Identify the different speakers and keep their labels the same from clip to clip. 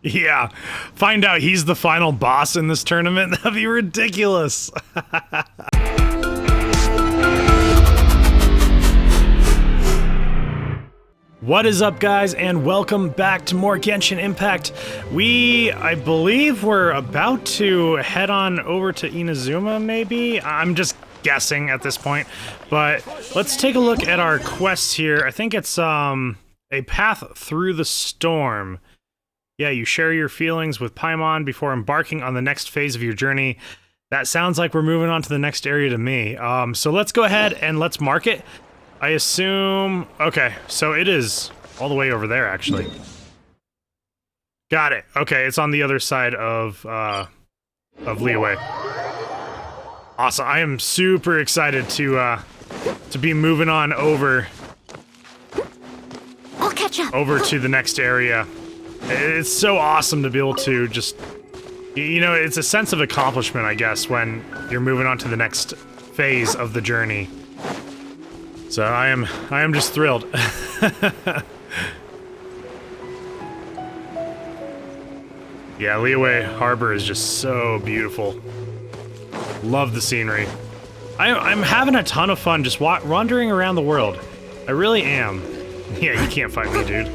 Speaker 1: Yeah, find out he's the final boss in this tournament. That'd be ridiculous. What is up, guys, and welcome back to more Genshin Impact. I believe we're about to head on over to Inazuma, maybe? I'm just guessing at this point, but let's take a look at our quests here. I think it's a path through the storm. Yeah, you share your feelings with Paimon before embarking on the next phase of your journey. That sounds like we're moving on to the next area to me. So let's go ahead and let's mark it. I assume... Okay, so it is all the way over there, actually. Got it. Okay, it's on the other side of Liyue. Awesome. I am super excited to be moving on over...
Speaker 2: I'll catch up.
Speaker 1: Over to the next area. It's so awesome to be able to just... You know, it's a sense of accomplishment, I guess, when you're moving on to the next phase of the journey. So I am just thrilled. Yeah, Liyue Harbor is just so beautiful. Love the scenery. I'm having a ton of fun just wandering around the world. I really am. Yeah, you can't fight me, dude.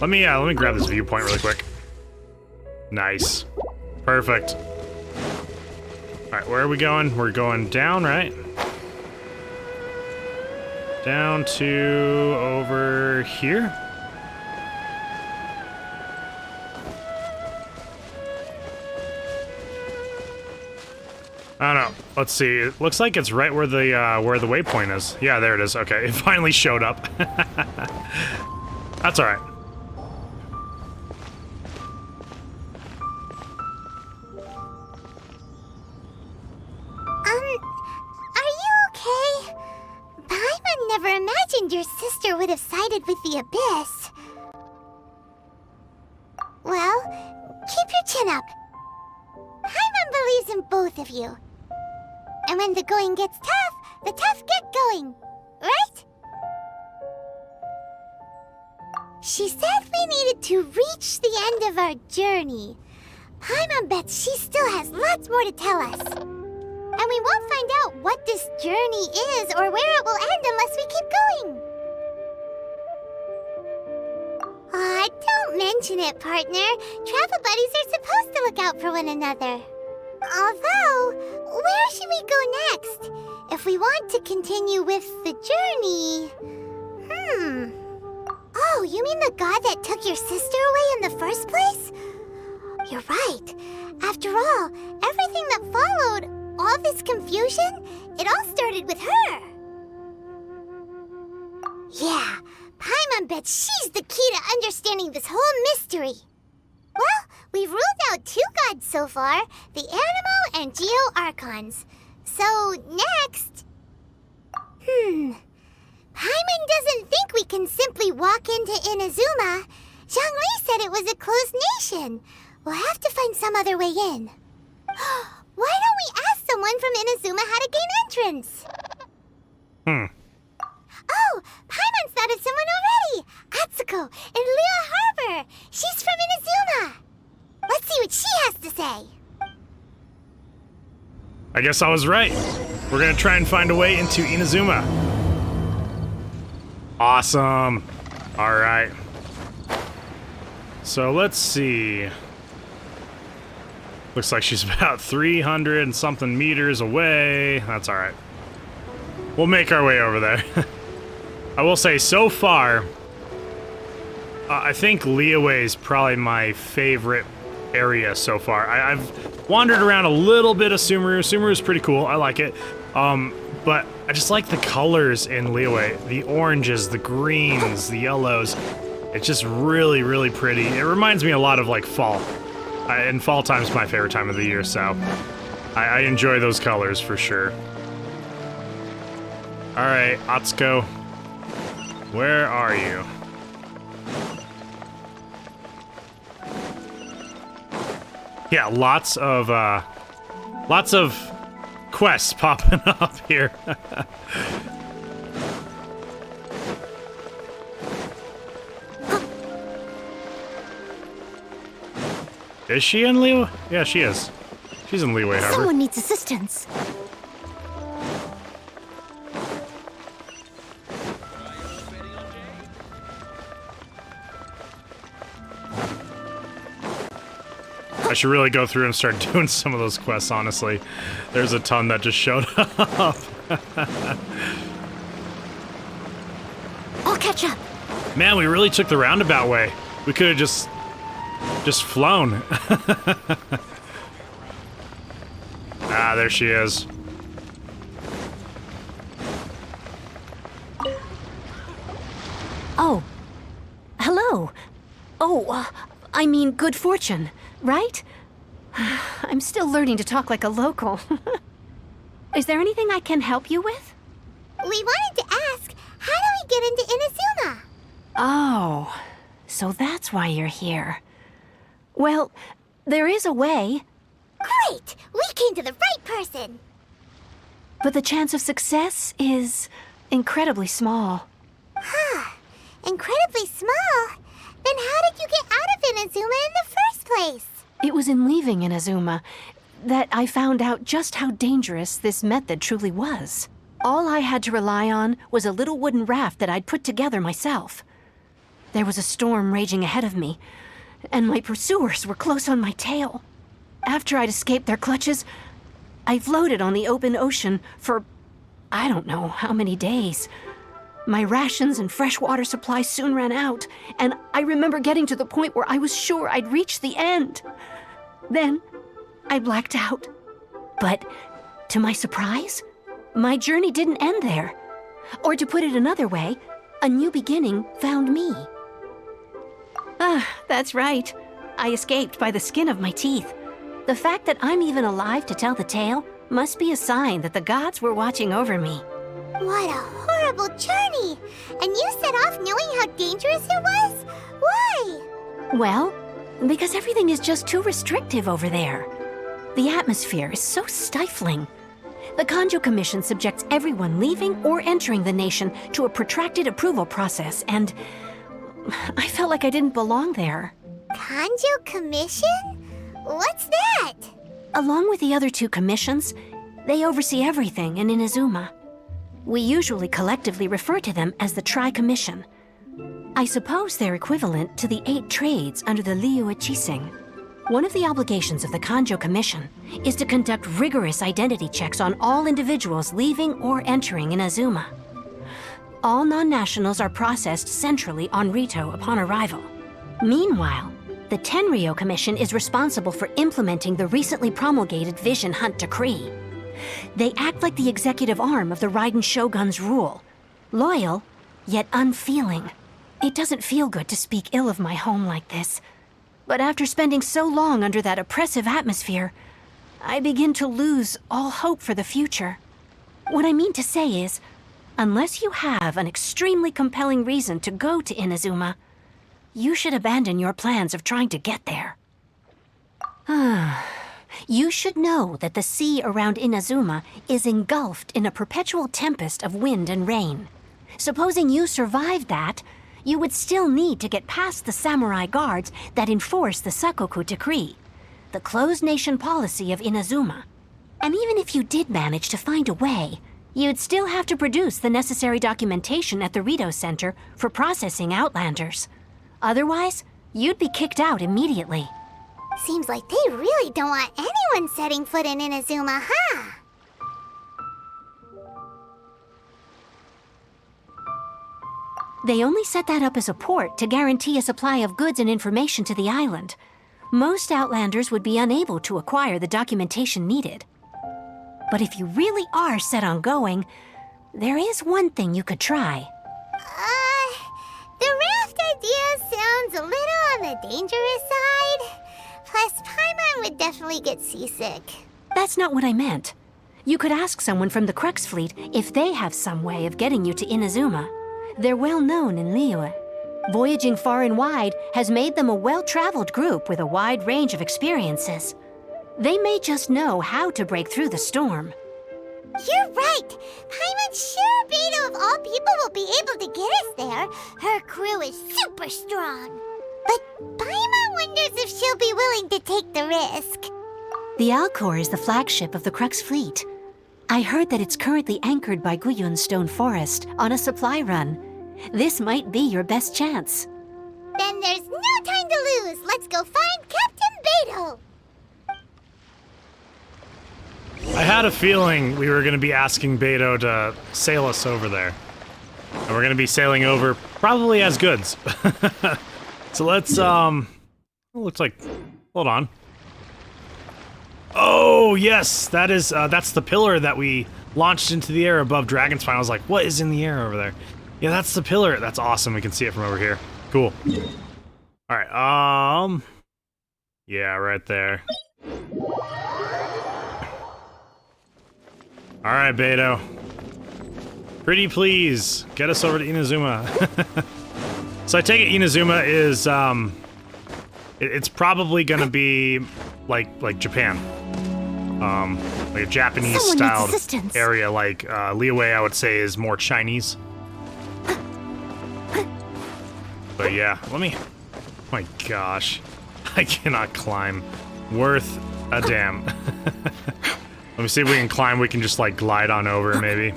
Speaker 1: Let me grab this viewpoint really quick. Nice. Perfect. Alright, where are we going? We're going down, right? Down to over here. I don't know. Let's see. It looks like it's right where the waypoint is. Yeah, there it is. Okay, it finally showed up. That's all right.
Speaker 2: Never imagined your sister would have sided with the Abyss. Well, keep your chin up. Paimon believes in both of you. And when the going gets tough, the tough get going, right? She said we needed to reach the end of our journey. Paimon bets she still has lots more to tell us. And we won't find out what this journey is or where it will end unless we keep going. Aw, don't mention it, partner. Travel buddies are supposed to look out for one another. Although, where should we go next? If we want to continue with the journey... Oh, you mean the god that took your sister away in the first place? You're right. After all, everything that followed... all this confusion? It all started with her. Yeah, Paimon bets she's the key to understanding this whole mystery. Well, we've ruled out two gods so far, the Animo and Geo Archons. So, next... Paimon doesn't think we can simply walk into Inazuma. Zhongli said it was a closed nation. We'll have to find some other way in. Why don't we ask someone from Inazuma how to gain entrance? Oh, Paimon's thought of someone already! Atsuko in Liyue Harbor! She's from Inazuma! Let's see what she has to say.
Speaker 1: I guess I was right. We're gonna try and find a way into Inazuma. Awesome. Alright. So let's see. Looks like she's about 300 and something meters away. That's alright. We'll make our way over there. I will say, so far, I think Liyue is probably my favorite area so far. I've wandered around a little bit of Sumeru. Sumeru's pretty cool. I like it. But I just like the colors in Liyue. The oranges, the greens, the yellows. It's just really, really pretty. It reminds me a lot of, like, fall. And fall time's my favorite time of the year, so I enjoy those colors for sure. Alright, Atsuko. Where are you? Yeah, lots of quests popping up here. Is she in Leeway? Yeah, she is. She's in Leeway Harbor.
Speaker 2: Someone needs assistance.
Speaker 1: I should really go through and start doing some of those quests, honestly. There's a ton that just showed up.
Speaker 2: I'll catch up.
Speaker 1: Man, we really took the roundabout way. We could have just flown. Ah, there she is.
Speaker 3: Oh. Hello. Oh, I mean good fortune, right? I'm still learning to talk like a local. Is there anything I can help you with?
Speaker 2: We wanted to ask, how do we get into Inazuma?
Speaker 3: Oh, so that's why you're here. Well, there is a way,
Speaker 2: Great! We came to the right person!
Speaker 3: but the chance of success is incredibly small.
Speaker 2: Incredibly small? Then how did you get out of Inazuma in the first place?
Speaker 3: It was in leaving Inazuma that I found out just how dangerous this method truly was. All I had to rely on was a little wooden raft that I'd put together myself. There was a storm raging ahead of me, and my pursuers were close on my tail. After I'd escaped their clutches, I floated on the open ocean for I don't know how many days. My rations and fresh water supply soon ran out, and I remember getting to the point where I was sure I'd reached the end. Then, I blacked out. But, to my surprise, my journey didn't end there. Or to put it another way, a new beginning found me. Ah, that's right. I escaped by the skin of my teeth. The fact that I'm even alive to tell the tale must be a sign that the gods were watching over me.
Speaker 2: What a horrible journey! And you set off knowing how dangerous it was? Why?
Speaker 3: Well, because everything is just too restrictive over there. The atmosphere is so stifling. The Kanjo Commission subjects everyone leaving or entering the nation to a protracted approval process, and I felt like I didn't belong there.
Speaker 2: Kanjo Commission? What's that?
Speaker 3: Along with the other two commissions, they oversee everything in Inazuma. We usually collectively refer to them as the Tri-Commission. I suppose they're equivalent to the 8 trades under the Liyue Chising. One of the obligations of the Kanjo Commission is to conduct rigorous identity checks on all individuals leaving or entering Inazuma. All non-nationals are processed centrally on Rito upon arrival. Meanwhile, the Tenryo Commission is responsible for implementing the recently promulgated Vision Hunt Decree. They act like the executive arm of the Raiden Shogun's rule. Loyal, yet unfeeling. It doesn't feel good to speak ill of my home like this. But after spending so long under that oppressive atmosphere, I begin to lose all hope for the future. What I mean to say is, unless you have an extremely compelling reason to go to Inazuma, you should abandon your plans of trying to get there. You should know that the sea around Inazuma is engulfed in a perpetual tempest of wind and rain. Supposing you survived that, you would still need to get past the samurai guards that enforce the Sakoku Decree, the closed nation policy of Inazuma. And even if you did manage to find a way, you'd still have to produce the necessary documentation at the Rito Center for processing Outlanders. Otherwise, you'd be kicked out immediately.
Speaker 2: Seems like they really don't want anyone setting foot in Inazuma, huh?
Speaker 3: They only set that up as a port to guarantee a supply of goods and information to the island. Most Outlanders would be unable to acquire the documentation needed. But if you really are set on going, there is one thing you could try.
Speaker 2: The raft idea sounds a little on the dangerous side. Plus, Paimon would definitely get seasick.
Speaker 3: That's not what I meant. You could ask someone from the Crux fleet if they have some way of getting you to Inazuma. They're well known in Liyue. Voyaging far and wide has made them a well-traveled group with a wide range of experiences. They may just know how to break through the storm.
Speaker 2: You're right. Paimon's sure Beidou of all people will be able to get us there. Her crew is super strong. But Paimon wonders if she'll be willing willing to take the risk.
Speaker 3: The Alcor is the flagship of the Crux fleet. I heard that it's currently anchored by Guyun's Stone Forest on a supply run. This might be your best chance.
Speaker 2: Then there's no time to lose. Let's go find Captain Beidou.
Speaker 1: I had a feeling we were going to be asking Beidou to sail us over there. And we're going to be sailing over probably as goods. So let's, looks like, hold on. Oh, yes, that is, that's the pillar that we launched into the air above Dragon's Spine. I was like, what is in the air over there? Yeah, that's the pillar. That's awesome. We can see it from over here. Cool. All right, yeah, right there. All right, Beidou. Pretty please, get us over to Inazuma. So I take it Inazuma is, it's probably gonna be like Japan. Like a Japanese-styled area, like Liyue, I would say, is more Chinese. But yeah, let me... Oh my gosh. I cannot climb. Worth a damn. Let me see if we can climb. We can just, like, glide on over, maybe.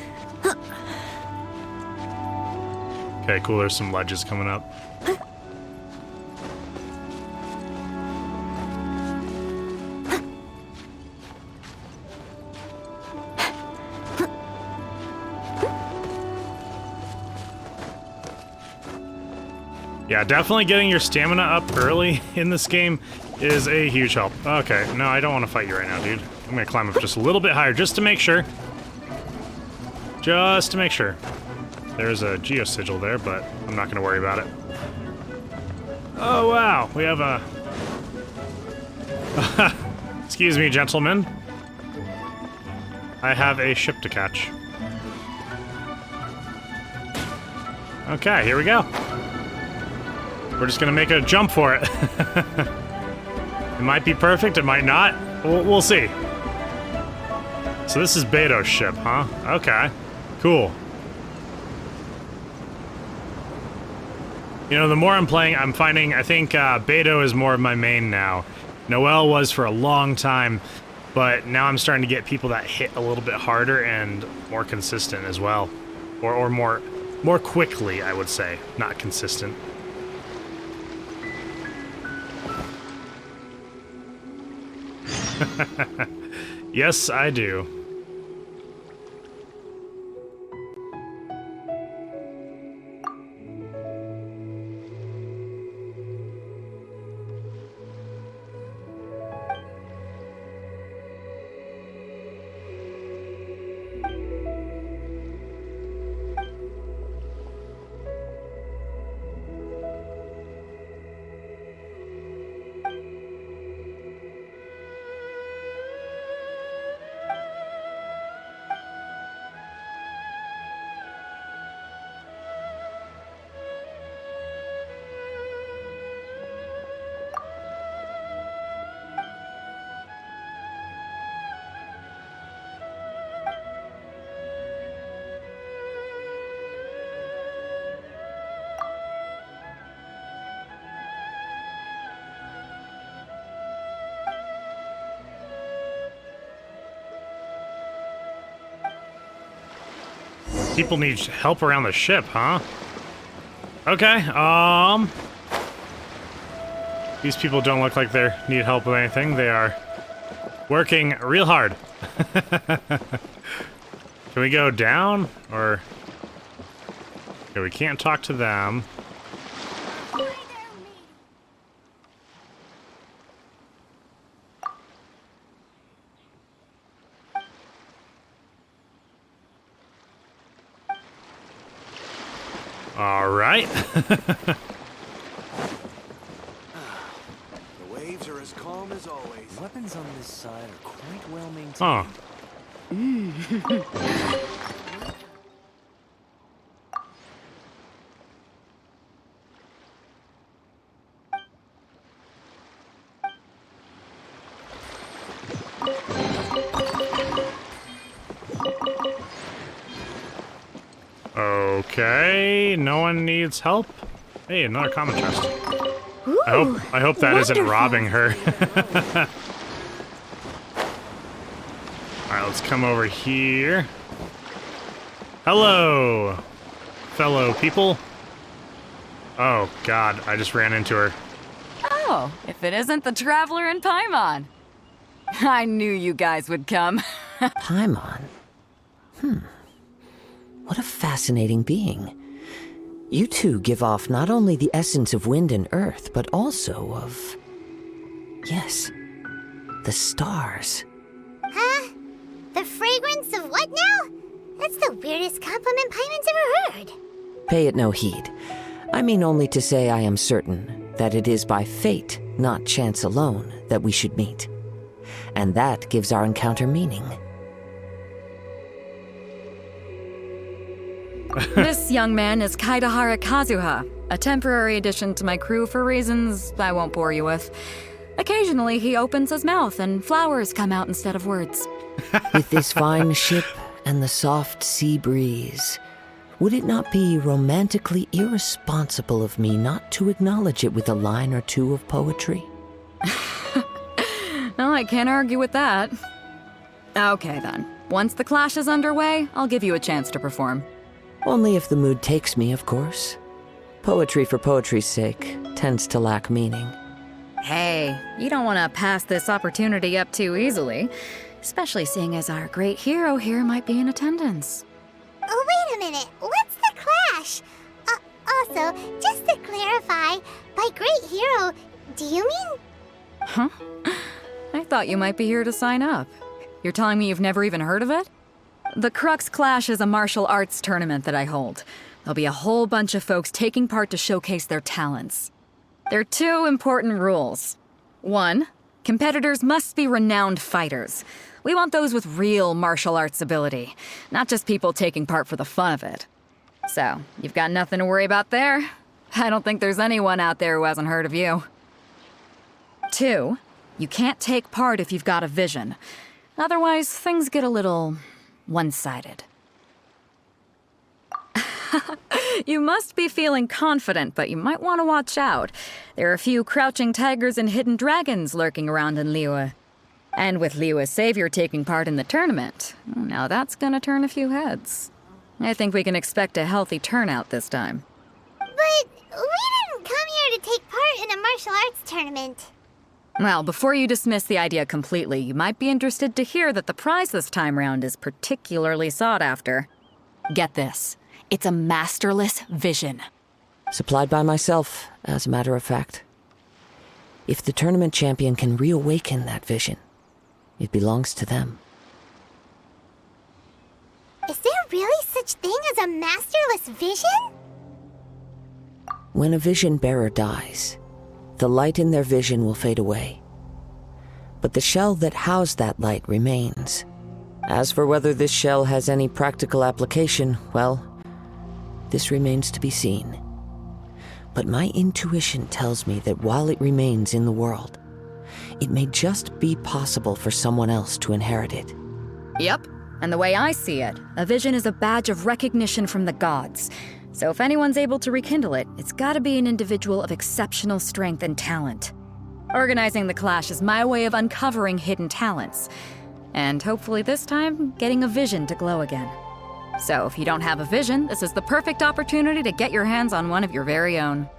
Speaker 1: Okay, cool. There's some ledges coming up. Yeah, definitely getting your stamina up early in this game is a huge help. Okay, no, I don't want to fight you right now, dude. I'm gonna climb up just a little bit higher, just to make sure. Just to make sure. There's a geosigil there, but I'm not gonna worry about it. Oh, wow, we have a... Excuse me, gentlemen. I have a ship to catch. Okay, here we go. We're just gonna make a jump for it. It might be perfect, it might not. We'll see. So this is Beidou's ship, huh? Okay, cool. You know, the more I'm playing, I'm finding, I think Beidou is more of my main now. Noelle was for a long time, but now I'm starting to get people that hit a little bit harder and more consistent as well. Or more quickly, I would say, not consistent. Yes, I do. People need help around the ship, huh? Okay, these people don't look like they need help with anything. They are working real hard. Can we go down, or... Okay, we can't talk to them. All right.
Speaker 4: The waves are as calm as always.
Speaker 5: Weapons on this side are quite well maintained.
Speaker 1: Huh. Okay, no one needs help. Hey, another common chest.
Speaker 2: Ooh,
Speaker 1: I hope that isn't
Speaker 3: wonderful.
Speaker 1: robbing her. Alright, let's come over here. Hello, fellow people. Oh god, I just ran into her.
Speaker 6: Oh, if it isn't the Traveler and Paimon. I knew you guys would come.
Speaker 5: Paimon? What a fascinating being. You two give off not only the essence of wind and earth, but also of... yes, the stars.
Speaker 2: Huh? The fragrance of what now? That's the weirdest compliment Paimon's ever heard.
Speaker 5: Pay it no heed. I mean only to say I am certain that it is by fate, not chance alone, that we should meet. And that gives our encounter meaning.
Speaker 6: This young man is Kaidahara Kazuha, a temporary addition to my crew for reasons I won't bore you with. Occasionally, he opens his mouth and flowers come out instead of words.
Speaker 5: With this fine ship and the soft sea breeze, would it not be romantically irresponsible of me not to acknowledge it with a line or two of poetry?
Speaker 6: No, I can't argue with that. Okay then. Once the clash is underway, I'll give you a chance to perform.
Speaker 5: Only if the mood takes me, of course. Poetry for poetry's sake tends to lack meaning.
Speaker 6: Hey, you don't want to pass this opportunity up too easily, especially seeing as our great hero here might be in attendance.
Speaker 2: Oh, wait a minute. What's the clash? Also, just to clarify, by great hero, do you mean...
Speaker 6: Huh? I thought you might be here to sign up. You're telling me you've never even heard of it? The Crux Clash is a martial arts tournament that I hold. There'll be a whole bunch of folks taking part to showcase their talents. There are 2 important rules. 1, competitors must be renowned fighters. We want those with real martial arts ability, not just people taking part for the fun of it. So, you've got nothing to worry about there. I don't think there's anyone out there who hasn't heard of you. 2, you can't take part if you've got a vision. Otherwise, things get a little one-sided. You must be feeling confident, but you might want to watch out. There are a few crouching tigers and hidden dragons lurking around in Liyue. And with Liyue's savior taking part in the tournament, now that's gonna turn a few heads. I think we can expect a healthy turnout this time.
Speaker 2: But we didn't come here to take part in a martial arts tournament.
Speaker 6: Well, before you dismiss the idea completely, you might be interested to hear that the prize this time round is particularly sought after. Get this. It's a masterless vision.
Speaker 5: Supplied by myself, as a matter of fact. If the tournament champion can reawaken that vision, it belongs to them.
Speaker 2: Is there really such thing as a masterless vision?
Speaker 5: When a vision bearer dies, the light in their vision will fade away. But the shell that housed that light remains. As for whether this shell has any practical application, well, this remains to be seen. But my intuition tells me that while it remains in the world, it may just be possible for someone else to inherit it.
Speaker 6: Yep. And the way I see it, a vision is a badge of recognition from the gods. So if anyone's able to rekindle it, it's gotta be an individual of exceptional strength and talent. Organizing the clash is my way of uncovering hidden talents. And hopefully this time, getting a vision to glow again. So if you don't have a vision, this is the perfect opportunity to get your hands on one of your very own.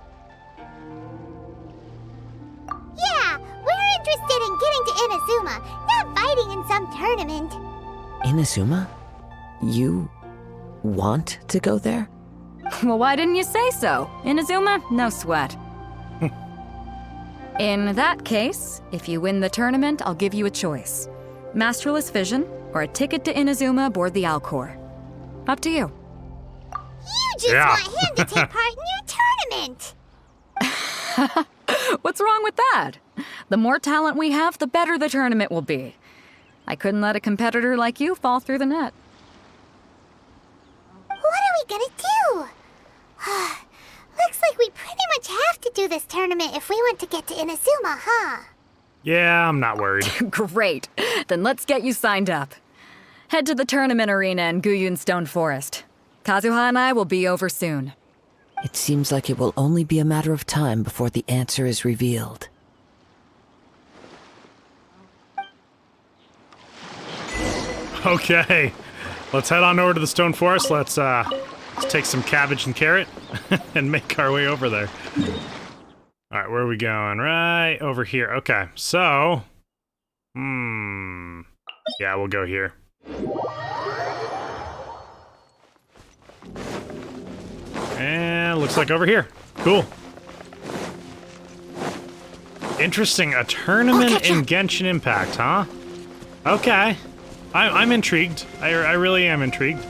Speaker 2: Yeah, we're interested in getting to Inazuma, not fighting in some tournament.
Speaker 5: Inazuma? You want to go there?
Speaker 6: Well, why didn't you say so? Inazuma, no sweat. In that case, if you win the tournament, I'll give you a choice. Masterless vision, or a ticket to Inazuma aboard the Alcor. Up to you.
Speaker 2: You just
Speaker 1: Yeah.
Speaker 2: want him to take part in your tournament.
Speaker 6: What's wrong with that? The more talent we have, the better the tournament will be. I couldn't let a competitor like you fall through the net.
Speaker 2: What are we gonna do? Looks like we pretty much have to do this tournament if we want to get to Inazuma, huh?
Speaker 1: Yeah, I'm not worried.
Speaker 6: Great. Then let's get you signed up. Head to the tournament arena in Guyun Stone Forest. Kazuha and I will be over soon.
Speaker 5: It seems like it will only be a matter of time before the answer is revealed.
Speaker 1: Okay, let's head on over to the Stone Forest. Let's take some cabbage and carrot and make our way over there. All right, where are we going? Right over here. Okay, so, yeah, we'll go here. And looks like over here. Cool. Interesting, a tournament in Genshin Impact, huh? Okay. I'm intrigued. I really am intrigued.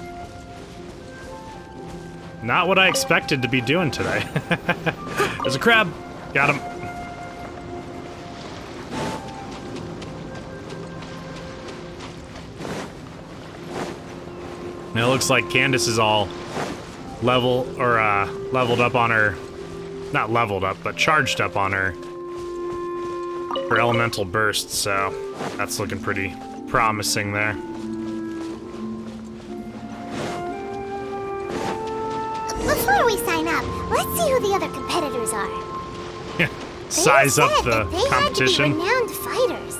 Speaker 1: Not what I expected to be doing today. There's a crab. Got him. And it looks like Candace is all leveled up on her, not leveled up, but charged up on her elemental burst, so that's looking pretty promising there.
Speaker 2: Before we sign up, let's see who the other competitors are.
Speaker 1: Size up the
Speaker 2: they
Speaker 1: competition.
Speaker 2: Had to be renowned fighters.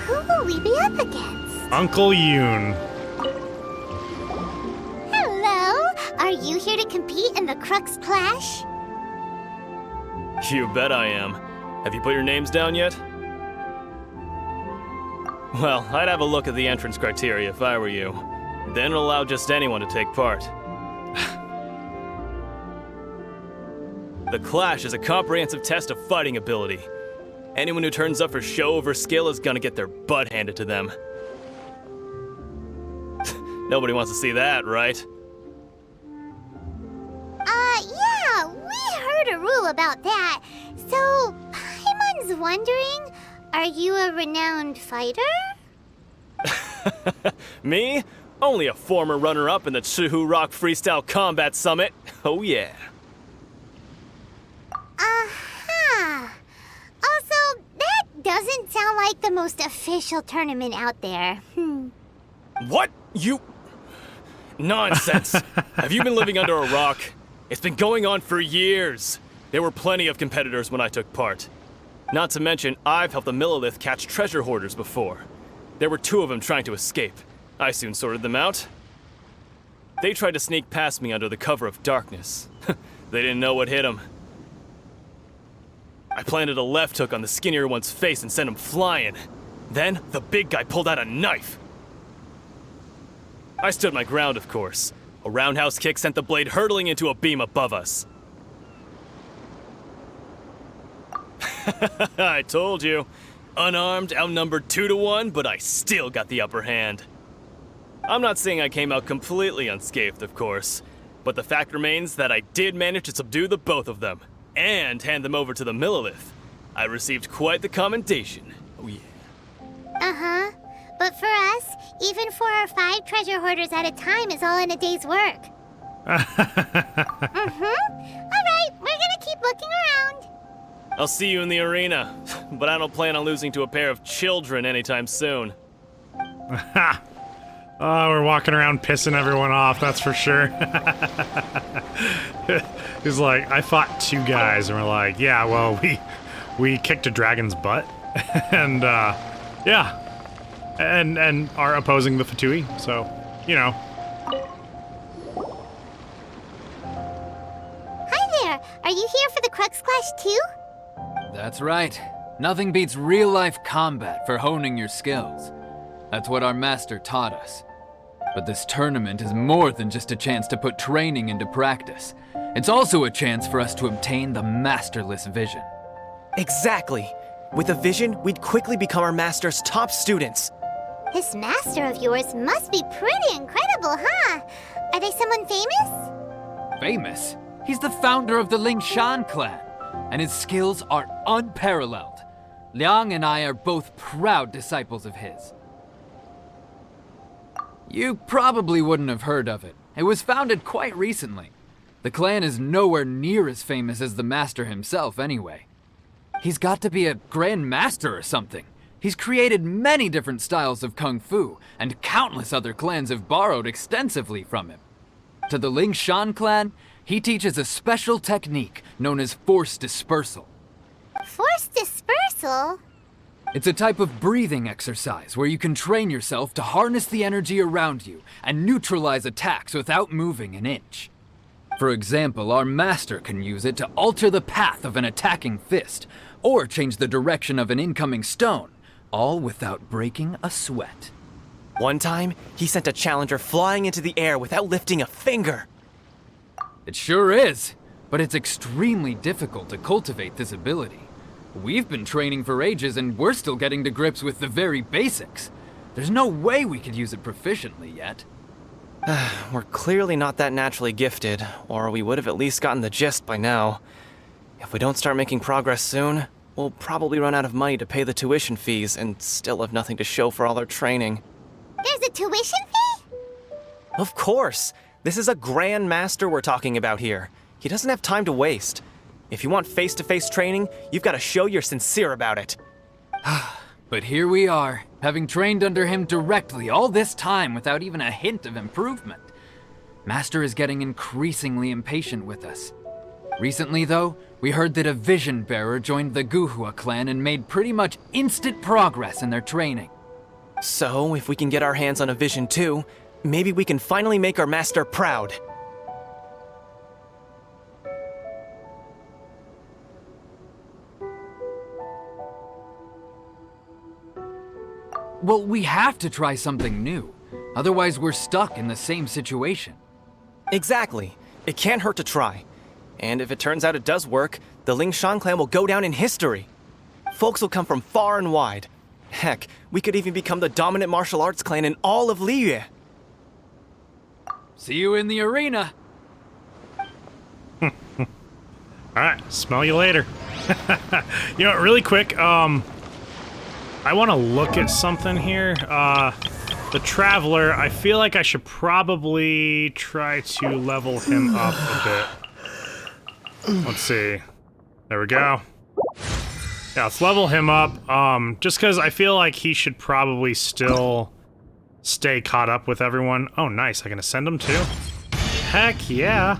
Speaker 2: Who will we be up against?
Speaker 1: Uncle Yoon.
Speaker 2: Hello, are you here to compete in the Crux Clash?
Speaker 7: You bet I am. Have you put your names down yet? Well, I'd have a look at the entrance criteria if I were you. Then allow just anyone to take part. The Clash is a comprehensive test of fighting ability. Anyone who turns up for show over skill is gonna get their butt handed to them. Nobody wants to see that, right?
Speaker 2: Yeah, we heard a rule about that. So, Paimon's wondering, are you a renowned fighter?
Speaker 7: Me? Only a former runner-up in the Chihu Rock Freestyle Combat Summit. Oh yeah.
Speaker 2: Also, that doesn't sound like the most official tournament out there.
Speaker 7: What? You... Nonsense. Have you been living under a rock? It's been going on for years. There were plenty of competitors when I took part. Not to mention, I've helped the Millilith catch treasure hoarders before. There were 2 of them trying to escape. I soon sorted them out. They tried to sneak past me under the cover of darkness. They didn't know what hit them. I planted a left hook on the skinnier one's face and sent him flying. Then, the big guy pulled out a knife. I stood my ground, of course. A roundhouse kick sent the blade hurtling into a beam above us. I told you. Unarmed, outnumbered 2-1, but I still got the upper hand. I'm not saying I came out completely unscathed, of course, but the fact remains that I did manage to subdue the both of them, and hand them over to the Millilith. I received quite the commendation. Oh yeah.
Speaker 2: Uh-huh. But for us, even 4 or 5 treasure hoarders at a time is all in a day's work. All right, we're gonna keep looking around.
Speaker 7: I'll see you in the arena, but I don't plan on losing to a pair of children anytime soon.
Speaker 1: Ha! Oh, we're walking around pissing everyone off, that's for sure. He's like, I fought 2 guys, and we're like, yeah, well, we kicked a dragon's butt, and yeah, and are opposing the Fatui, so, you know.
Speaker 2: Hi there, are you here for the Crux Clash too?
Speaker 8: That's right. Nothing beats real-life combat for honing your skills. That's what our master taught us. But this tournament is more than just a chance to put training into practice. It's also a chance for us to obtain the masterless vision.
Speaker 9: Exactly. With a vision, we'd quickly become our master's top students.
Speaker 2: This master of yours must be pretty incredible, huh? Are they someone famous?
Speaker 8: Famous? He's the founder of the Lingshan clan, and his skills are unparalleled. Liang and I are both proud disciples of his. You probably wouldn't have heard of it. It was founded quite recently. The clan is nowhere near as famous as the master himself anyway. He's got to be a grand master or something. He's created many different styles of kung fu, and countless other clans have borrowed extensively from him. To the Ling Shan clan, he teaches a special technique known as force dispersal.
Speaker 2: Force dispersal?
Speaker 8: It's a type of breathing exercise where you can train yourself to harness the energy around you and neutralize attacks without moving an inch. For example, our master can use it to alter the path of an attacking fist, or change the direction of an incoming stone, all without breaking a sweat.
Speaker 9: One time, he sent a challenger flying into the air without lifting a finger.
Speaker 8: It sure is, but it's extremely difficult to cultivate this ability. We've been training for ages and we're still getting to grips with the very basics. There's no way we could use it proficiently yet.
Speaker 9: We're clearly not that naturally gifted, or we would have at least gotten the gist by now. If we don't start making progress soon, we'll probably run out of money to pay the tuition fees and still have nothing to show for all our training.
Speaker 2: There's a tuition fee?
Speaker 9: Of course! This is a Grand Master we're talking about here. He doesn't have time to waste. If you want face-to-face training, you've got to show you're sincere about it.
Speaker 8: But here we are, having trained under him directly all this time without even a hint of improvement. Master is getting increasingly impatient with us. Recently, though, we heard that a vision bearer joined the Guhua clan and made pretty much instant progress in their training.
Speaker 9: So, if we can get our hands on a vision too, maybe we can finally make our master proud.
Speaker 8: Well, we have to try something new. Otherwise, we're stuck in the same situation.
Speaker 9: Exactly. It can't hurt to try. And if it turns out it does work, the Ling Shan clan will go down in history. Folks will come from far and wide. Heck, we could even become the dominant martial arts clan in all of Liyue.
Speaker 8: See you in the arena.
Speaker 1: All right, smell you later. You know what, really quick, I want to look at something here. The Traveler, I feel like I should probably try to level him up a bit. Let's see. There we go. Yeah, let's level him up, just because I feel like he should probably still stay caught up with everyone. Oh, nice. I can ascend him too? Heck yeah.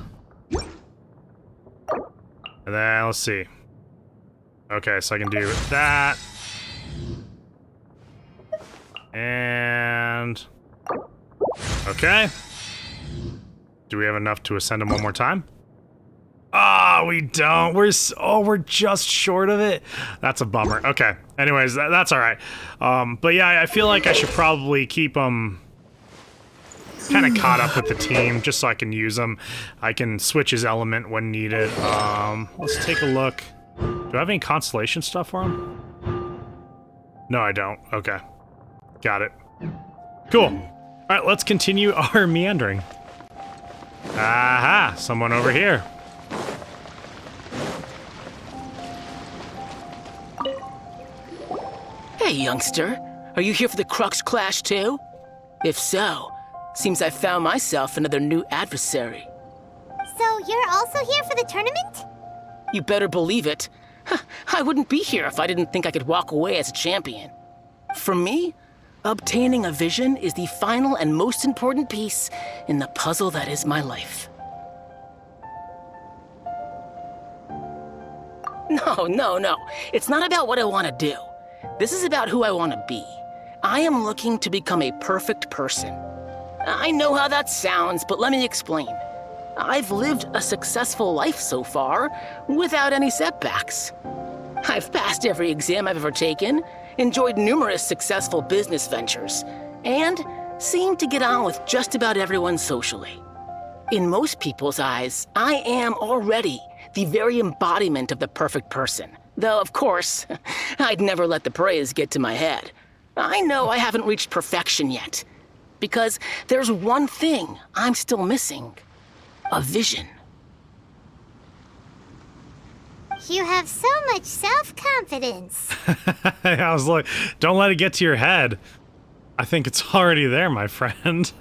Speaker 1: And then, let's see. Okay, so I can do that. And... okay. Do we have enough to ascend him one more time? Ah, we don't. We're just short of it. That's a bummer. Okay. Anyways, that's all right. But yeah, I feel like I should probably keep him kind of caught up with the team, just so I can use him. I can switch his element when needed. Let's take a look. Do I have any constellation stuff for him? No, I don't. Okay. Got it. Cool. All right, let's continue our meandering. Aha, someone over here.
Speaker 10: Hey, youngster. Are you here for the Crux Clash too? If so, seems I found myself another new adversary.
Speaker 2: So you're also here for the tournament?
Speaker 10: You better believe it. I wouldn't be here if I didn't think I could walk away as a champion. For me, obtaining a vision is the final and most important piece in the puzzle that is my life. No. It's not about what I want to do. This is about who I want to be. I am looking to become a perfect person. I know how that sounds, but let me explain. I've lived a successful life so far, without any setbacks. I've passed every exam I've ever taken, enjoyed numerous successful business ventures, and seemed to get on with just about everyone socially. In most people's eyes, I am already the very embodiment of the perfect person. Though, of course, I'd never let the praise get to my head. I know I haven't reached perfection yet, because there's one thing I'm still missing. A vision.
Speaker 2: You have so much self-confidence.
Speaker 1: I was like, don't let it get to your head. I think it's already there, my friend.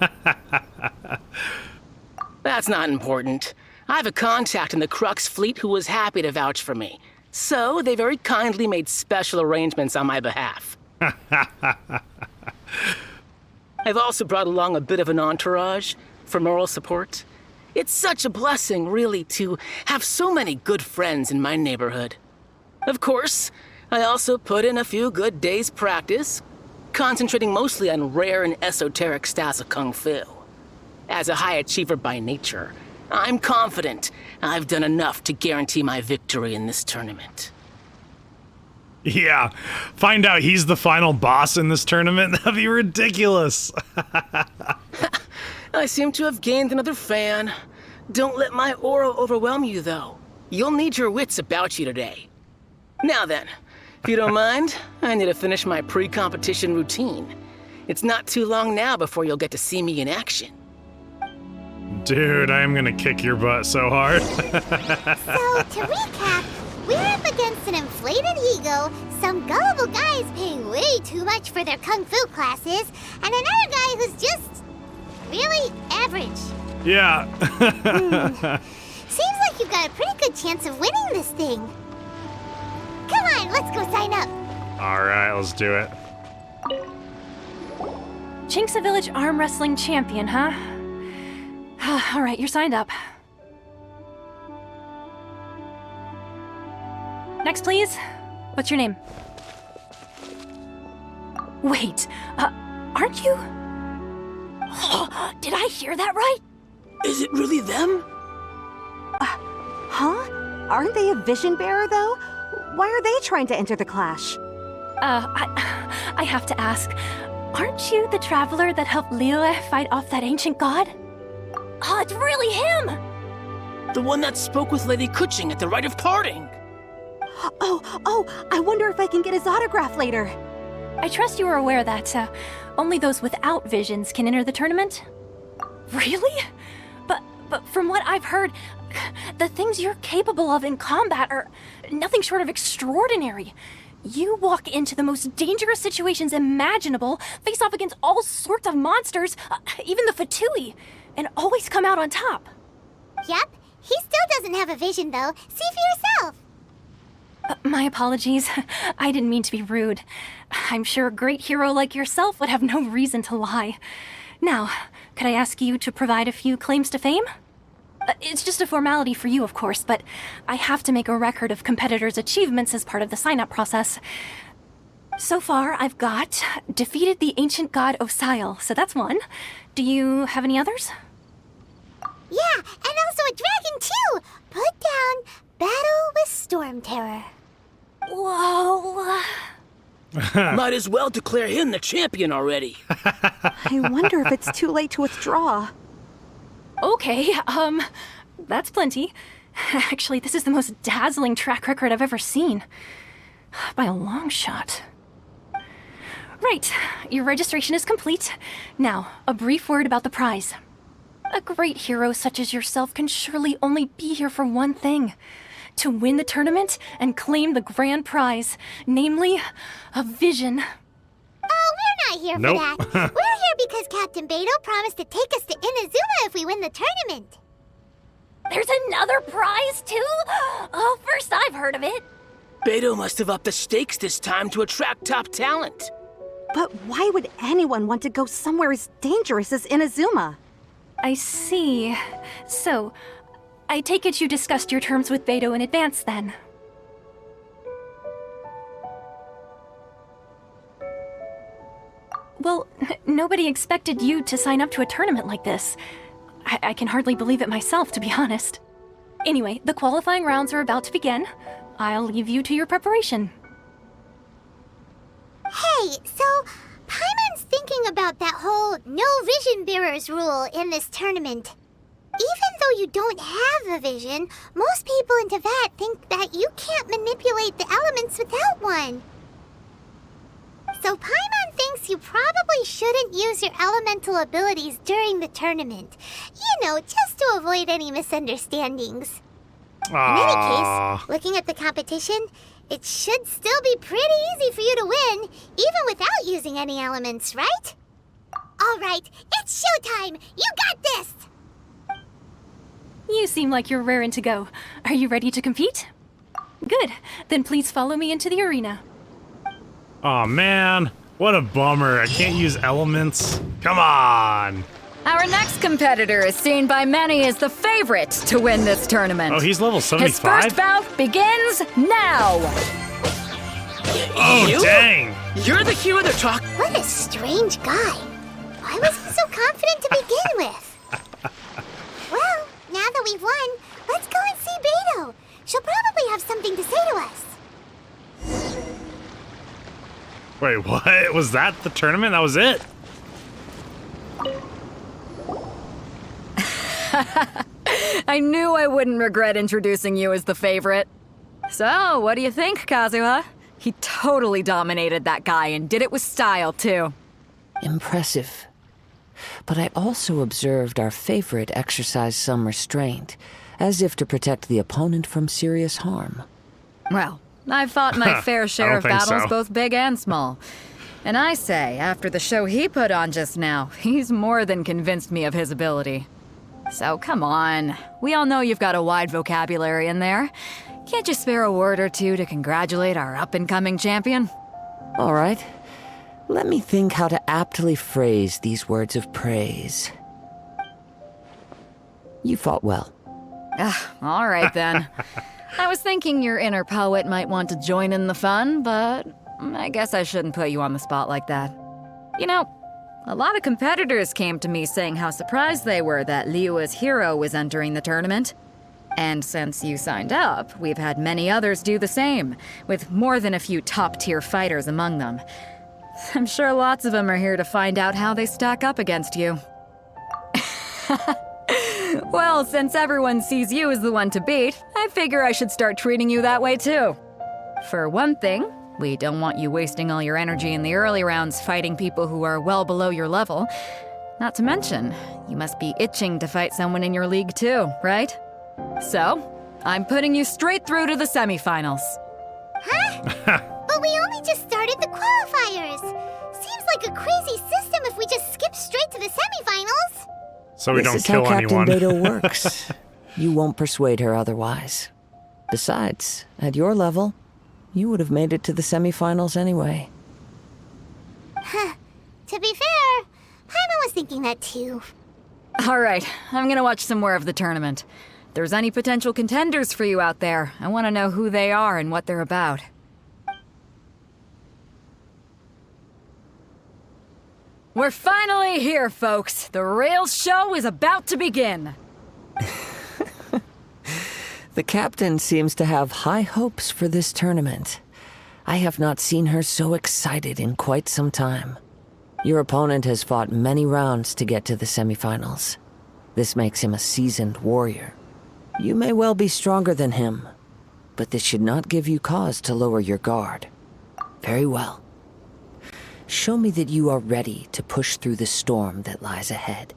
Speaker 10: That's not important. I have a contact in the Crux fleet who was happy to vouch for me. So they very kindly made special arrangements on my behalf. I've also brought along a bit of an entourage for moral support. It's such a blessing, really, to have so many good friends in my neighborhood. Of course, I also put in a few good days' practice, concentrating mostly on rare and esoteric styles of Kung Fu. As a high achiever by nature, I'm confident I've done enough to guarantee my victory in this tournament.
Speaker 1: Yeah, find out he's the final boss in this tournament. That'd be ridiculous.
Speaker 10: I seem to have gained another fan. Don't let my aura overwhelm you, though. You'll need your wits about you today. Now then, if you don't mind, I need to finish my pre-competition routine. It's not too long now before you'll get to see me in action.
Speaker 1: Dude, I am gonna kick your butt so hard.
Speaker 2: So, to recap, we're up against an inflated ego, some gullible guys paying way too much for their kung fu classes, and another guy who's just really average.
Speaker 1: Yeah.
Speaker 2: Seems like you've got a pretty good chance of winning this thing. Come on, let's go sign up.
Speaker 1: All right, let's do it.
Speaker 3: Chinksa Village Arm Wrestling Champion, huh? All right, you're signed up. Next, please. What's your name? Wait, aren't you? Did I hear that right?
Speaker 10: Is it really them?
Speaker 11: Huh? Aren't they a vision bearer, though? Why are they trying to enter the clash?
Speaker 3: I have to ask. Aren't you the traveler that helped Neewer fight off that ancient god? Oh, it's really him!
Speaker 10: The one that spoke with Lady Kuching at the Rite of Parting.
Speaker 11: Oh, I wonder if I can get his autograph later.
Speaker 3: I trust you are aware that only those without visions can enter the tournament? Really? But from what I've heard, the things you're capable of in combat are nothing short of extraordinary. You walk into the most dangerous situations imaginable, face off against all sorts of monsters, even the Fatui, and always come out on top.
Speaker 2: Yep, he still doesn't have a vision, though. See for yourself.
Speaker 3: My apologies. I didn't mean to be rude. I'm sure a great hero like yourself would have no reason to lie. Now, could I ask you to provide a few claims to fame? It's just a formality for you, of course, but I have to make a record of competitors' achievements as part of the sign-up process. So far, I've got defeated the ancient god Osile, so that's one. Do you have any others?
Speaker 2: Yeah, and also a dragon, too! Put down Battle with Storm Terror.
Speaker 3: Whoa.
Speaker 10: Might as well declare him the champion already.
Speaker 11: I wonder if it's too late to withdraw.
Speaker 3: Okay, that's plenty. Actually, this is the most dazzling track record I've ever seen. By a long shot. Right, your registration is complete. Now, a brief word about the prize. A great hero such as yourself can surely only be here for one thing. To win the tournament and claim the grand prize, namely, a vision.
Speaker 2: Oh, we're not here
Speaker 1: Nope.
Speaker 2: for that. We're here because Captain Beidou promised to take us to Inazuma if we win the tournament.
Speaker 3: There's another prize, too? Oh, first I've heard of it.
Speaker 10: Beidou must have upped the stakes this time to attract top talent.
Speaker 11: But why would anyone want to go somewhere as dangerous as Inazuma?
Speaker 3: I see. So, I take it you discussed your terms with Beidou in advance, then? Well, nobody expected you to sign up to a tournament like this. I can hardly believe it myself, to be honest. Anyway, the qualifying rounds are about to begin. I'll leave you to your preparation.
Speaker 2: Hey, so Paimon's thinking about that whole no vision bearers rule in this tournament. Even though you don't have a vision, most people in Teyvat think that you can't manipulate the elements without one. So Paimon thinks you probably shouldn't use your elemental abilities during the tournament. You know, just to avoid any misunderstandings. In any case, looking at the competition, it should still be pretty easy for you to win, even without using any elements, right? All right, it's showtime! You got this!
Speaker 3: You seem like you're raring to go. Are you ready to compete? Good. Then please follow me into the arena.
Speaker 1: Oh man, what a bummer. I can't use elements. Come on.
Speaker 6: Our next competitor is seen by many as the favorite to win this tournament.
Speaker 1: Oh, he's level 75?
Speaker 6: His first bout begins now!
Speaker 1: Oh,
Speaker 10: You?
Speaker 1: dang!
Speaker 10: You're the hero they're talking.
Speaker 2: What a strange guy. Why was he so confident to begin with? Well, now that we've won, let's go and see Beidou. She'll probably have something to say to us.
Speaker 1: Wait, what? Was that the tournament? That was it?
Speaker 6: I knew I wouldn't regret introducing you as the favorite. So, what do you think, Kazuha? He totally dominated that guy and did it with style, too.
Speaker 5: Impressive. But I also observed our favorite exercise some restraint, as if to protect the opponent from serious harm.
Speaker 6: Well, I've fought my fair share
Speaker 1: don't
Speaker 6: of
Speaker 1: think
Speaker 6: battles,
Speaker 1: so.
Speaker 6: both big and small. And I say, after the show he put on just now, he's more than convinced me of his ability. So come on, we all know you've got a wide vocabulary in there. Can't you spare a word or two to congratulate our up-and-coming champion?
Speaker 5: All right. Let me think how to aptly phrase these words of praise. You fought well.
Speaker 6: All right then. I was thinking your inner poet might want to join in the fun, but I guess I shouldn't put you on the spot like that. You know, a lot of competitors came to me saying how surprised they were that Liyue's hero was entering the tournament. And since you signed up, we've had many others do the same, with more than a few top-tier fighters among them. I'm sure lots of them are here to find out how they stack up against you. Well, since everyone sees you as the one to beat, I figure I should start treating you that way too. For one thing, we don't want you wasting all your energy in the early rounds fighting people who are well below your level. Not to mention, you must be itching to fight someone in your league too, right? So, I'm putting you straight through to the semifinals.
Speaker 2: Huh? But we only just started the qualifiers. Seems like a crazy system if we just skip straight to the semifinals.
Speaker 1: So we
Speaker 5: This
Speaker 1: don't
Speaker 5: is
Speaker 1: kill
Speaker 5: how Captain
Speaker 1: anyone.
Speaker 5: Beidou works. You won't persuade her otherwise. Besides, at your level, you would have made it to the semifinals anyway.
Speaker 2: To be fair, Paimon was thinking that too.
Speaker 6: All right, I'm gonna watch some more of the tournament. If there's any potential contenders for you out there, I want to know who they are and what they're about. We're finally here, folks. The real show is about to begin.
Speaker 5: The captain seems to have high hopes for this tournament. I have not seen her so excited in quite some time. Your opponent has fought many rounds to get to the semifinals. This makes him a seasoned warrior. You may well be stronger than him, but this should not give you cause to lower your guard. Very well. Show me that you are ready to push through the storm that lies ahead.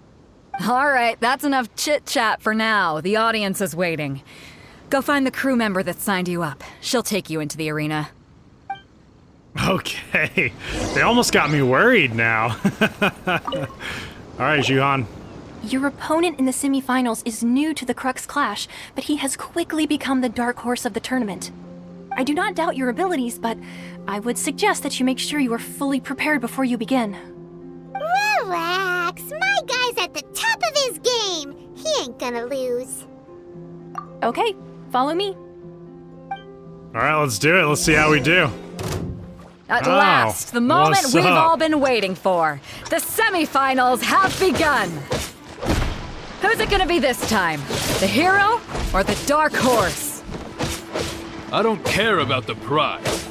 Speaker 6: All right, that's enough chit-chat for now. The audience is waiting. Go find the crew member that signed you up. She'll take you into the arena.
Speaker 1: Okay. They almost got me worried now. Alright, Juhan.
Speaker 12: Your opponent in the semifinals is new to the Crux Clash, but he has quickly become the dark horse of the tournament. I do not doubt your abilities, but I would suggest that you make sure you are fully prepared before you begin.
Speaker 2: Relax, my guy's at the top of his game. He ain't gonna lose.
Speaker 12: Okay, follow me.
Speaker 1: Alright, let's do it. Let's see how we do.
Speaker 6: At
Speaker 1: Oh,
Speaker 6: last, the moment
Speaker 1: what's
Speaker 6: we've
Speaker 1: up?
Speaker 6: all been waiting for. The semifinals have begun. Who's it gonna be this time? The hero or the dark horse?
Speaker 8: I don't care about the prize.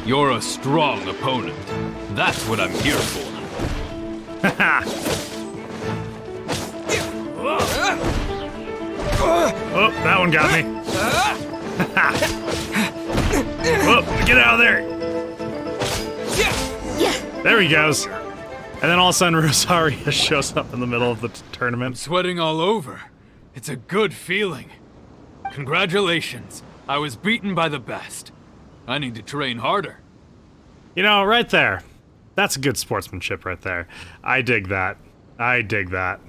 Speaker 8: You're a strong opponent. That's what I'm here for.
Speaker 1: Oh, that one got me. Oh, get out of there. There he goes. And then all of a sudden, Rosaria shows up in the middle of the tournament.
Speaker 8: Sweating all over. It's a good feeling. Congratulations. I was beaten by the best. I need to train harder.
Speaker 1: You know, right there. That's good sportsmanship right there. I dig that. I dig that.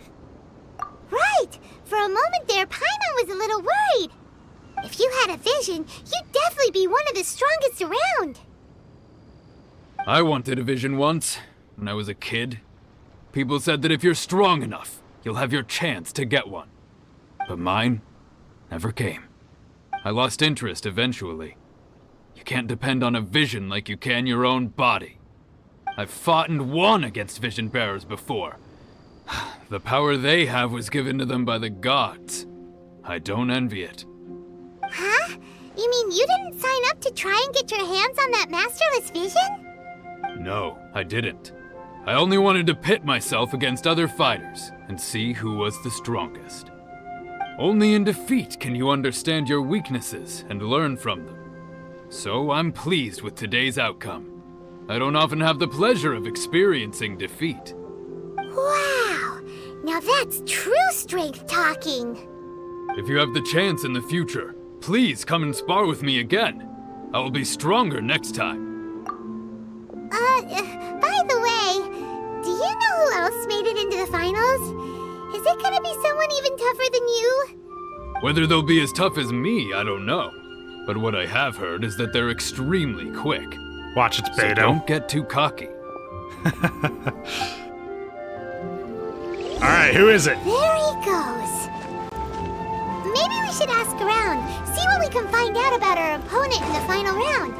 Speaker 2: Right! For a moment there, Paimon was a little worried. If you had a vision, you'd definitely be one of the strongest around.
Speaker 8: I wanted a vision once, when I was a kid. People said that if you're strong enough, you'll have your chance to get one. But mine never came. I lost interest eventually. You can't depend on a vision like you can your own body. I've fought and won against vision bearers before. The power they have was given to them by the gods. I don't envy it.
Speaker 2: Huh? You mean you didn't sign up to try and get your hands on that masterless vision?
Speaker 8: No, I didn't. I only wanted to pit myself against other fighters and see who was the strongest. Only in defeat can you understand your weaknesses and learn from them. So I'm pleased with today's outcome. I don't often have the pleasure of experiencing defeat.
Speaker 2: Wow! Now that's true strength talking.
Speaker 8: If you have the chance in the future, please come and spar with me again. I will be stronger next time.
Speaker 2: By the way, do you know who else made it into the finals? Is it gonna be someone even tougher than you?
Speaker 8: Whether they'll be as tough as me, I don't know. But what I have heard is that they're extremely quick.
Speaker 1: Watch, it's Beidou.
Speaker 8: So don't get too cocky.
Speaker 1: Alright, who is it?
Speaker 2: There he goes. Maybe we should ask around, see what we can find out about our opponent in the final round.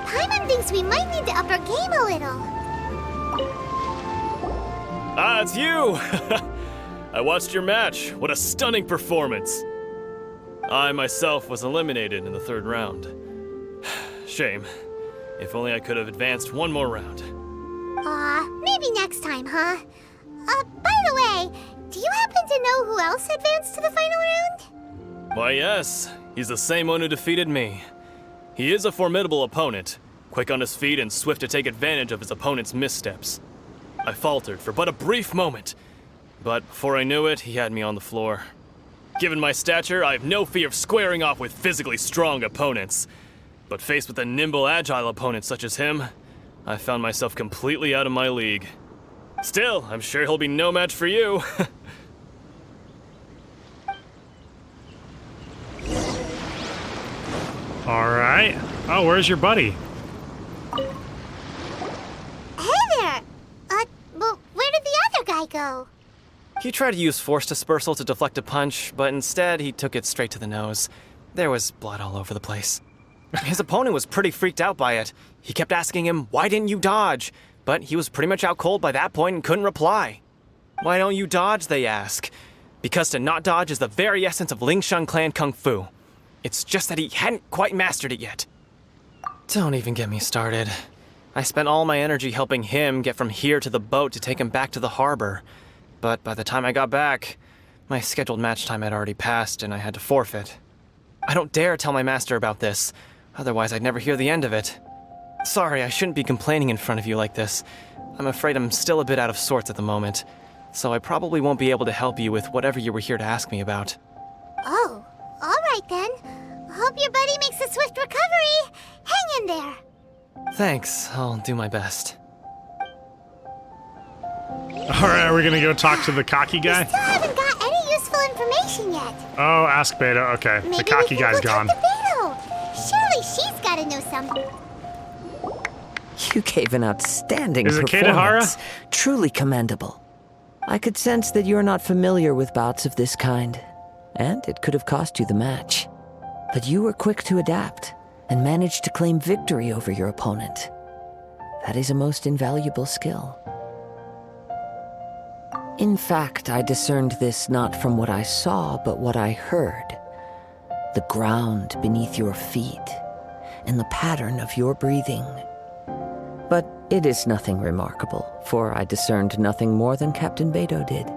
Speaker 2: Paimon thinks we might need to up our game a little.
Speaker 7: Ah, it's you! I watched your match. What a stunning performance. I myself was eliminated in the third round. Shame. If only I could have advanced one more round.
Speaker 2: Maybe next time, huh? By the way, do you happen to know who else advanced to the final round?
Speaker 7: Why, yes. He's the same one who defeated me. He is a formidable opponent, quick on his feet and swift to take advantage of his opponent's missteps. I faltered for but a brief moment, but before I knew it, he had me on the floor. Given my stature, I have no fear of squaring off with physically strong opponents. But faced with a nimble, agile opponent such as him, I found myself completely out of my league. Still, I'm sure he'll be no match for you.
Speaker 1: Alright. Oh, where's your buddy?
Speaker 2: Hey there! Well, where did the other guy go?
Speaker 9: He tried to use force dispersal to deflect a punch, but instead he took it straight to the nose. There was blood all over the place. His opponent was pretty freaked out by it. He kept asking him, "Why didn't you dodge?" But he was pretty much out cold by that point and couldn't reply. "Why don't you dodge?" they ask. Because to not dodge is the very essence of Lingsheng clan kung fu. It's just that he hadn't quite mastered it yet. Don't even get me started. I spent all my energy helping him get from here to the boat to take him back to the harbor. But by the time I got back, my scheduled match time had already passed and I had to forfeit. I don't dare tell my master about this, otherwise I'd never hear the end of it. Sorry, I shouldn't be complaining in front of you like this. I'm afraid I'm still a bit out of sorts at the moment, so I probably won't be able to help you with whatever you were here to ask me about.
Speaker 2: Oh, alright then. Hope your buddy makes a swift recovery. Hang in there.
Speaker 9: Thanks, I'll do my best.
Speaker 1: Alright, are we gonna go talk to the cocky guy?
Speaker 2: Still haven't got any useful information yet.
Speaker 1: Oh, ask Beidou. Okay,
Speaker 2: Maybe
Speaker 1: the cocky
Speaker 2: we can
Speaker 1: guy's
Speaker 2: go
Speaker 1: gone.
Speaker 2: talk to Beidou. Surely she's gotta know something.
Speaker 5: You gave an outstanding
Speaker 1: Is it
Speaker 5: performance.
Speaker 1: Kadahara?
Speaker 5: Truly commendable. I could sense that you're not familiar with bouts of this kind, and it could have cost you the match. But you were quick to adapt and managed to claim victory over your opponent. That is a most invaluable skill. In fact, I discerned this not from what I saw, but what I heard. The ground beneath your feet and the pattern of your breathing. But it is nothing remarkable, for I discerned nothing more than Captain Beidou did.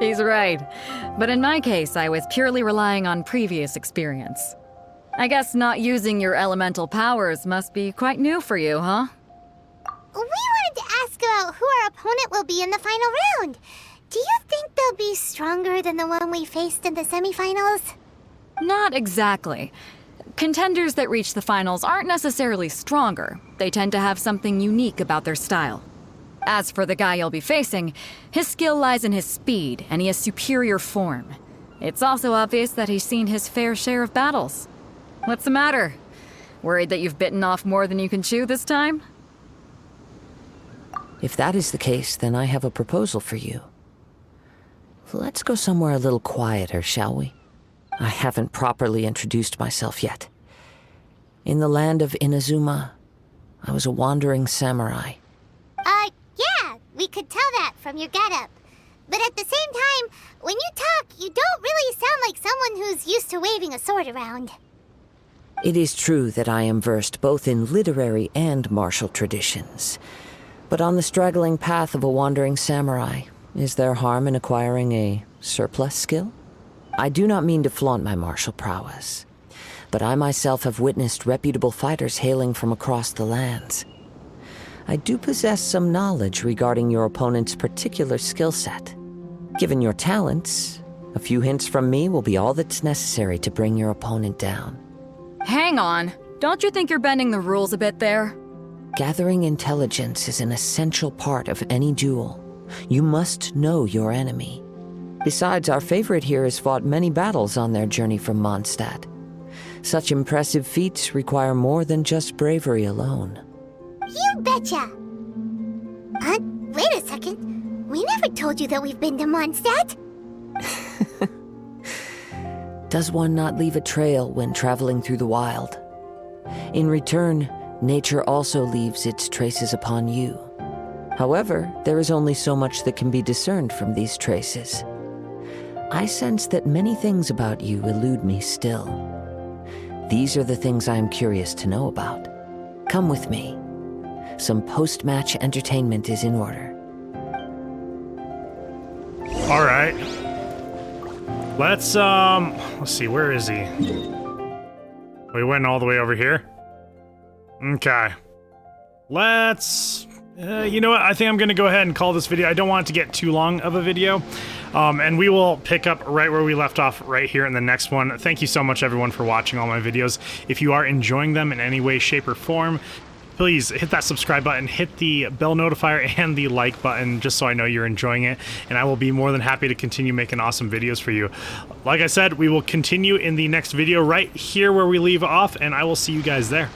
Speaker 6: He's right. But in my case, I was purely relying on previous experience. I guess not using your elemental powers must be quite new for you, huh?
Speaker 2: We wanted to ask about who our opponent will be in the final round. Do you think they'll be stronger than the one we faced in the semifinals?
Speaker 6: Not exactly. Contenders that reach the finals aren't necessarily stronger. They tend to have something unique about their style. As for the guy you'll be facing, his skill lies in his speed, and he has superior form. It's also obvious that he's seen his fair share of battles. What's the matter? Worried that you've bitten off more than you can chew this time?
Speaker 5: If that is the case, then I have a proposal for you. Let's go somewhere a little quieter, shall we? I haven't properly introduced myself yet. In the land of Inazuma, I was a wandering samurai.
Speaker 2: Yeah, we could tell that from your getup. But at the same time, when you talk, you don't really sound like someone who's used to waving a sword around.
Speaker 5: It is true that I am versed both in literary and martial traditions. But on the straggling path of a wandering samurai, is there harm in acquiring a surplus skill? I do not mean to flaunt my martial prowess, but I myself have witnessed reputable fighters hailing from across the lands. I do possess some knowledge regarding your opponent's particular skill set. Given your talents, a few hints from me will be all that's necessary to bring your opponent down.
Speaker 6: Hang on. Don't you think you're bending the rules a bit there?
Speaker 5: Gathering intelligence is an essential part of any duel. You must know your enemy. Besides, our favorite here has fought many battles on their journey from Mondstadt. Such impressive feats require more than just bravery alone.
Speaker 2: You betcha! Wait a second. We never told you that we've been to Mondstadt.
Speaker 5: Does one not leave a trail when traveling through the wild? In return, nature also leaves its traces upon you. However, there is only so much that can be discerned from these traces. I sense that many things about you elude me still. These are the things I am curious to know about. Come with me. Some post-match entertainment is in order.
Speaker 1: All right. Let's see, where is he? We went all the way over here. Okay. Let's, you know what? I think I'm gonna go ahead and call this video. I don't want it to get too long of a video. And we will pick up right where we left off right here in the next one. Thank you so much, everyone, for watching all my videos. If you are enjoying them in any way, shape, or form, please hit that subscribe button, hit the bell notifier, and the like button, just so I know you're enjoying it, and I will be more than happy to continue making awesome videos for you. Like I said, we will continue in the next video right here where we leave off, and I will see you guys there.